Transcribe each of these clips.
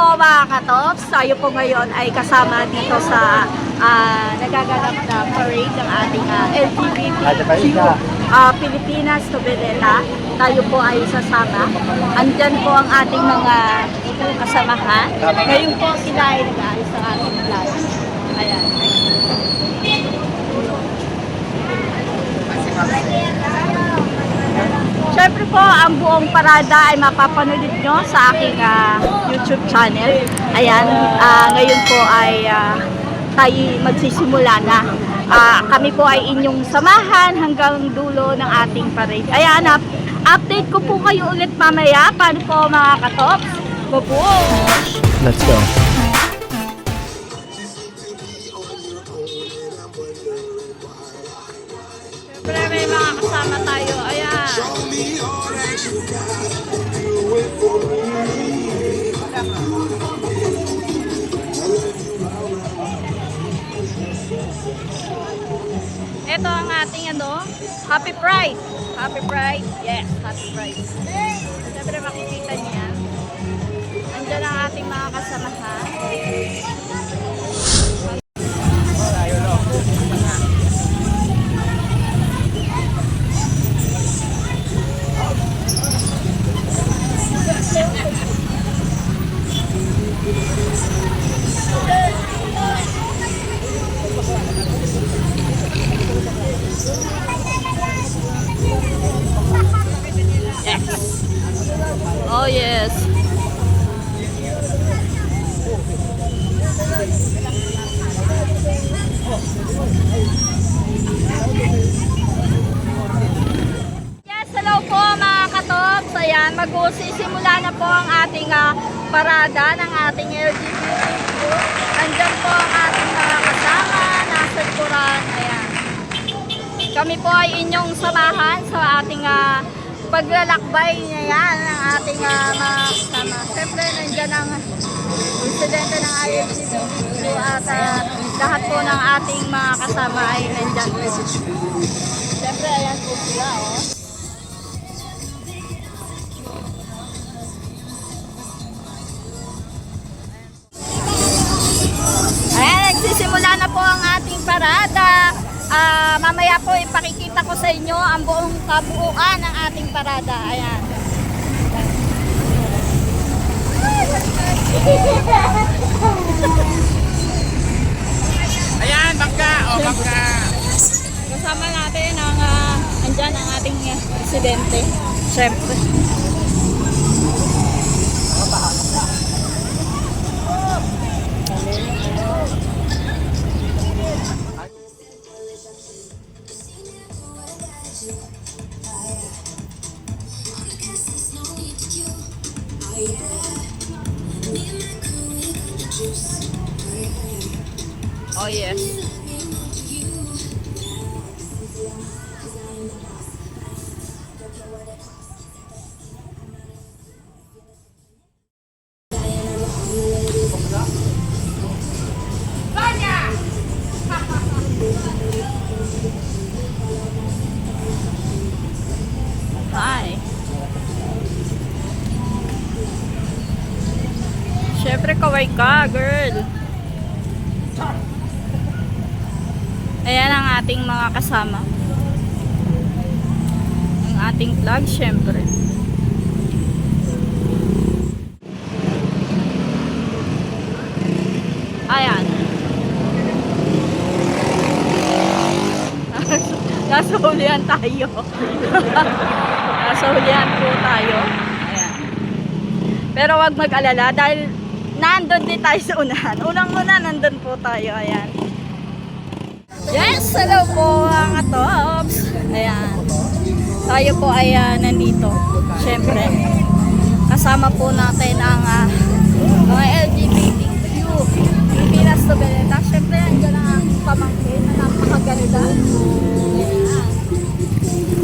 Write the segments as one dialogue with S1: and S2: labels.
S1: po mga katops, tayo po ngayon ay kasama dito sa nagaganap na parade ng ating LGBTQ Pilipinas Noveleta. Tayo po ay sasama. Andyan po ang ating mga kasamahan. Ngayon po sila ay nag-aalis sa ating vlog. Ayan. Siyempre po, ang buong parada ay mapapanood nyo sa aking YouTube channel. Ayan, ngayon po ay tayo magsisimula na. Kami po ay inyong samahan hanggang dulo ng ating parade. Ayan, update ko po kayo ulit mamaya. Paano po mga katops? Babush!
S2: Let's go.
S1: Siyempre may mga kasama tayo. Ayan. Ito ang ating Happy Pride. Happy Pride. Yes, Happy Pride. Siyempre makikita niyo yan. Andiyan ang ating mga kasamahan. Oh yes. Yes, hello po mga katops. Ayan, magsisimula na po ang ating parada ng ating LGBTQ. Andyan po ang ating mga kasama, nasa likuran. Ayan. Kami po ay inyong samahan sa ating paglalakbay niya yan ng ating mga kasama. Siyempre, nandiyan ang presidente ng IFCBQ at lahat po ng ating mga kasama ay nandiyan po. Siyempre, ayan po sila, oh. Ayan, nagsisimula na po ang ating parada. Mamaya po ipakikita ko sa inyo ang buong kabuuan ng ating parada. Ayan.
S3: Ayan, bangka! O, bangka!
S1: Kasama natin ang andyan ang ating presidente. Siyempre. Oh yes. Hi. Siyempre kaway ka, girl. Ayan ang ating mga kasama. Ang ating vlog, syempre. Ayan. Nasa hulihan tayo. Nasa hulihan po tayo. Ayan. Pero wag mag-alala dahil nandun din tayo sa unahan. Unang-una nandun po tayo. Ayan. Yes, hello po mga tops. Ayan. Tayo po ay nandito. Siyempre, kasama po natin ang mga LGBTQ Pilipinas Noveleta. Siyempre, andyan ang aking pamangkin na napakaganda. Ayan.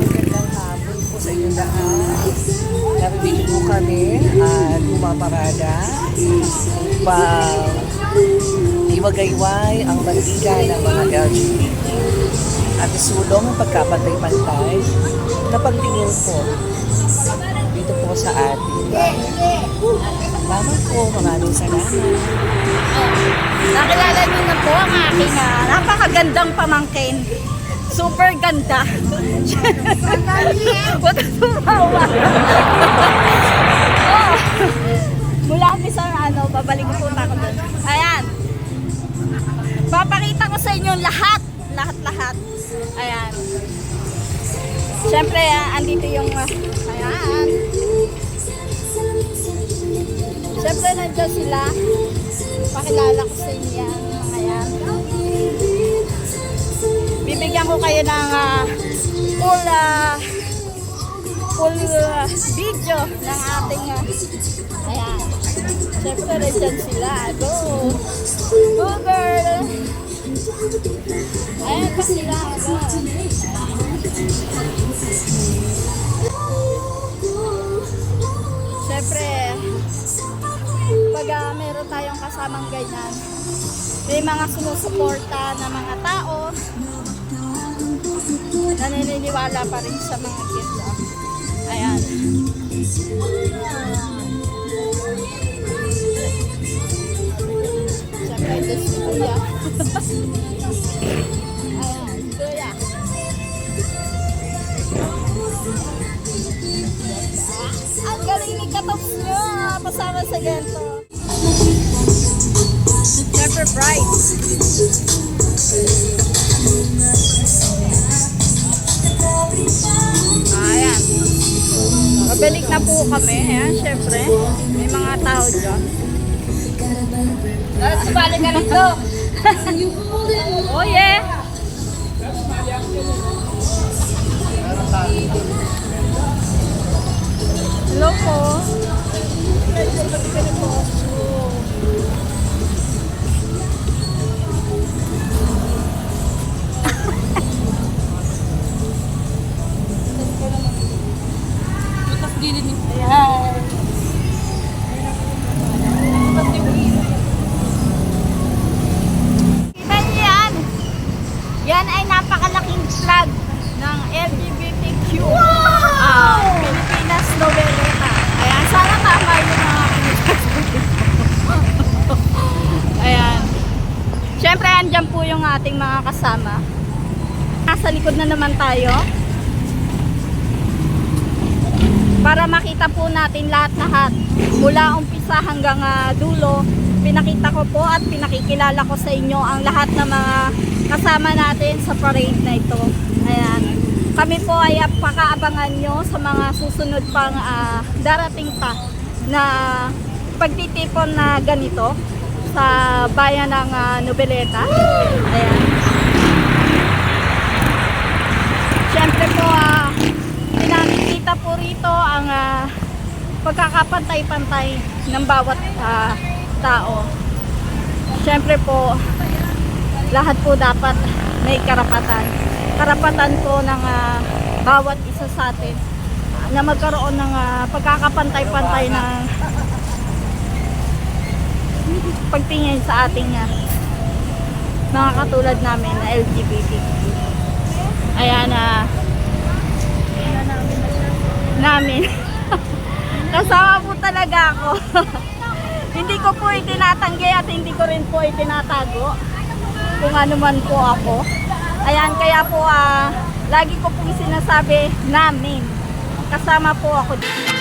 S4: Magandang hapon po sa inyo lahat. Narinig po kami at pumaparada upang iwagayway ang bandila ng mga LGBT at isulong ang pagkapantay-pantay na pagtingin po dito po sa ating Salamat po. Maraming salamat.
S1: Nakilala niyo na po ang aking napakagandang pamangkin. Super ganda. Huwag ka tumawa. Oh. Mula umpisa babalik po ako doon. Ayan. Papakita ko sa inyo lahat. Lahat. Ayan. Siyempre, andito yung, ayan. Siyempre, nandiyan sila. Pakilala ko sa inyo yan. Ayan. Bibigyan ko kayo ng full video ng ating, ayan. Siyempre, nandiyan sila. Go! Go, girl! Ayan pa sila. Go! Siyempre, pag meron tayong kasamang ganyan, may mga sumusuporta na mga tao na naniniwala pa rin sa mga kids. Ayan. Siyempre, ito si Kuya. Ayan, Kuya. Ang galing ni Katops nyo, pasama sa ganito. Siyempre, bright. Ayan. Pabalik na po kami. Ayan, siyempre. May mga tao dyan. Subali ka lang to. Oh, yeah. Hello po. Ayan. Kita niyo yan. Yan ay napakalaking flag ng LGBTQ. Pilipinas Noveleta. Ayan, sana tama yung mga Ayan. Siyempre, andyan po yung ating mga kasama. Nasa likod na naman tayo. Para makita po natin lahat-lahat. Mula umpisa hanggang dulo. Pinakita ko po at pinakikilala ko sa inyo ang lahat ng mga kasama natin sa parade na ito. Ayan. Kami po ay pakaabangan nyo sa mga susunod pang darating pa na pagtitipon na ganito sa bayan ng Noveleta. Ayan. Siyempre po, pinakikita po rito ang pagkakapantay-pantay ng bawat tao. Siyempre po, lahat po dapat may karapatan. Karapatan po ng bawat isa sa atin na magkaroon ng pagkakapantay-pantay ng pagtingin sa ating mga katulad namin na LGBTQ. Ayan namin. Kasama po talaga ako. Hindi ko po itinatanggi at hindi ko rin po itinatago kung ano man po ako. Ayan, kaya po lagi ko pong sinasabi namin. Kasama po ako dito.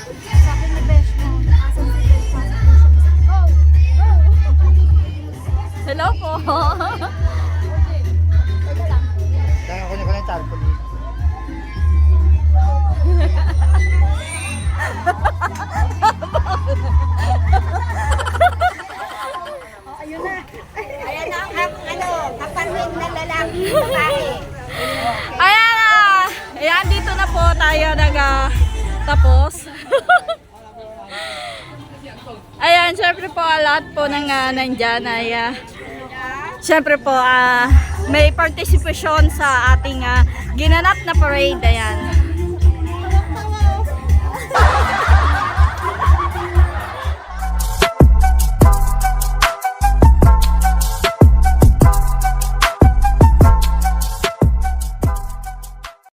S2: Sabi ni Besh mo, asan si Besh? Pasok mo siya. Go! Go!
S1: Hello po.
S2: Teka lang.
S3: Kaya ko na yung tarpaulin.
S2: Ayan na ang kapatid na lalaki babae.
S1: Ayan na. Ayan, dito na po tayo tapos. Ayan, syempre po lahat po ng nandyan ay syempre po may participation sa ating ginanap na parade. Ayan.